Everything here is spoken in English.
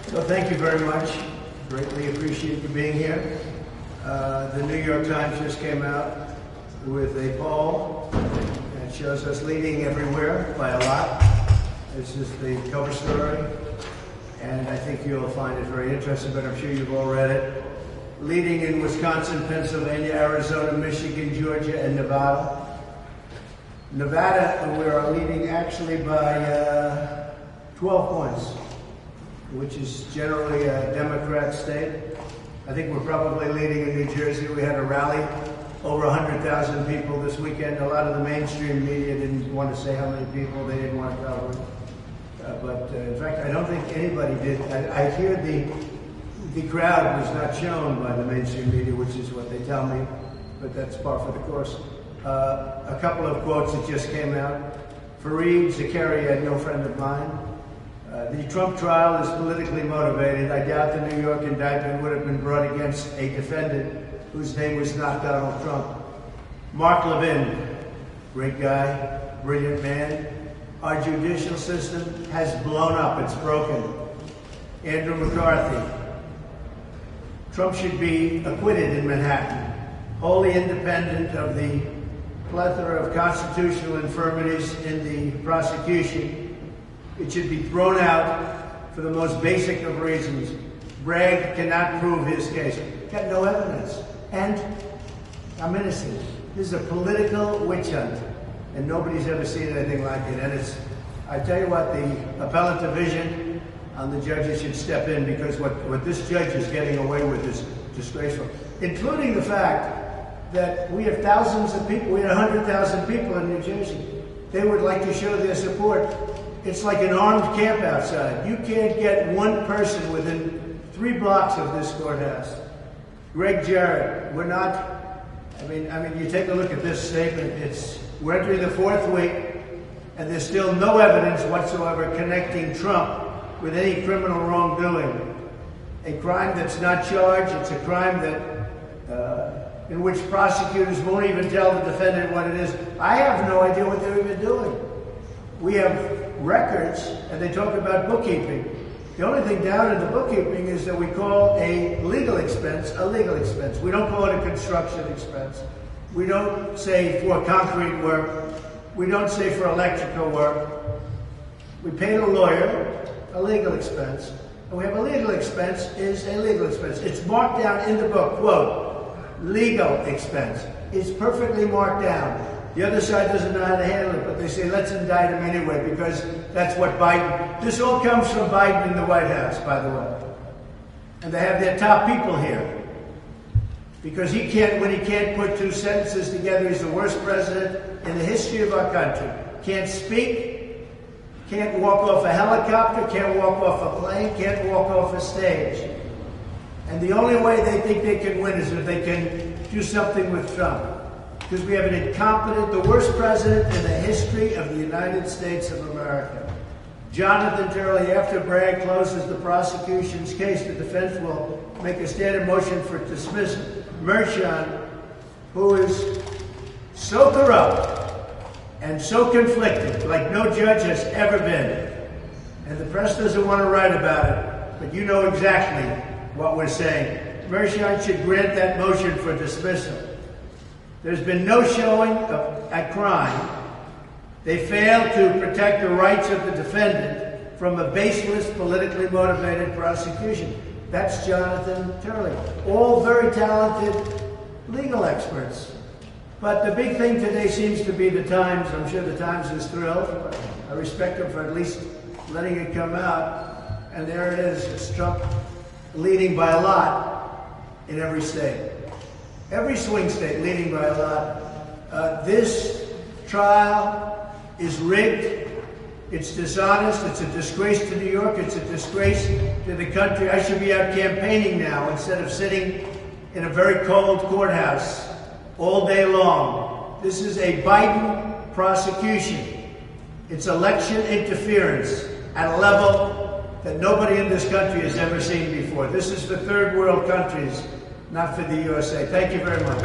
So thank you very much. Greatly appreciate you being here. The New York Times just came out with a poll that shows us leading everywhere by a lot. This is the cover story, and I think you'll find it very interesting, but I'm sure you've all read it. Leading in Wisconsin, Pennsylvania, Arizona, Michigan, Georgia, and Nevada. Nevada, we are leading actually by 12 points, which is generally a Democrat state. I think we're probably leading in New Jersey. We had a rally, over 100,000 people this weekend. A lot of the mainstream media didn't want to say how many people, they didn't want to cover it. But in fact, I don't think anybody did. I hear the crowd was not shown by the mainstream media, which is what they tell me, but that's par for the course. A couple of quotes that just came out. Fareed Zakaria, no friend of mine. The Trump trial is politically motivated. I doubt the New York indictment would have been brought against a defendant whose name was not Donald Trump. Mark Levin, great guy, brilliant man. Our judicial system has blown up, it's broken. Andrew McCarthy. Trump should be acquitted in Manhattan, wholly independent of the plethora of constitutional infirmities in the prosecution. It should be thrown out for the most basic of reasons. Bragg cannot prove his case. Got no evidence. And I'm innocent. This is a political witch hunt, and nobody's ever seen anything like it. And it's, I tell you what, the appellate division on the judges should step in, because what this judge is getting away with is disgraceful, including the fact that we have thousands of people, we had 100,000 people in New Jersey. They would like to show their support. It's like an armed camp outside. You can't get one person within 3 blocks of this courthouse. Greg Jarrett, we're not, I mean, you take a look at this statement. We're entering the 4th week, and there's still no evidence whatsoever connecting Trump with any criminal wrongdoing. A crime that's not charged, it's a crime that, in which prosecutors won't even tell the defendant what it is. I have no idea what they're even doing. We have records, and they talk about bookkeeping. The only thing down in the bookkeeping is that we call a legal expense a legal expense. We don't call it a construction expense. We don't say for concrete work. We don't say for electrical work. We pay a lawyer a legal expense. And we have a legal expense is a legal expense. It's marked down in the book, quote, legal expense. It's perfectly marked down. The other side doesn't know how to handle it, but they say, let's indict him anyway, because that's what Biden, this all comes from Biden in the White House, by the way. And they have their top people here. Because when he can't put 2 sentences together, he's the worst president in the history of our country. Can't speak, can't walk off a helicopter, can't walk off a plane, can't walk off a stage. And the only way they think they can win is if they can do something with Trump. Because we have an incompetent, the worst president in the history of the United States of America. Jonathan Turley, after Bragg closes the prosecution's case, the defense will make a standard motion for dismissal. Mershon, who is so corrupt and so conflicted, like no judge has ever been, and the press doesn't want to write about it, but you know exactly what we're saying. Mershon should grant that motion for dismissal. There's been no showing of a crime. They failed to protect the rights of the defendant from a baseless, politically motivated prosecution. That's Jonathan Turley. All very talented legal experts. But the big thing today seems to be the Times. I'm sure the Times is thrilled. I respect them for at least letting it come out. And there it is. It's Trump leading by a lot in every state. Every swing state leading by a lot. This trial is rigged. It's dishonest. It's a disgrace to New York. It's a disgrace to the country. I should be out campaigning now instead of sitting in a very cold courthouse all day long. This is a Biden prosecution. It's election interference at a level that nobody in this country has ever seen before. This is for third world countries, not for the USA. Thank you very much.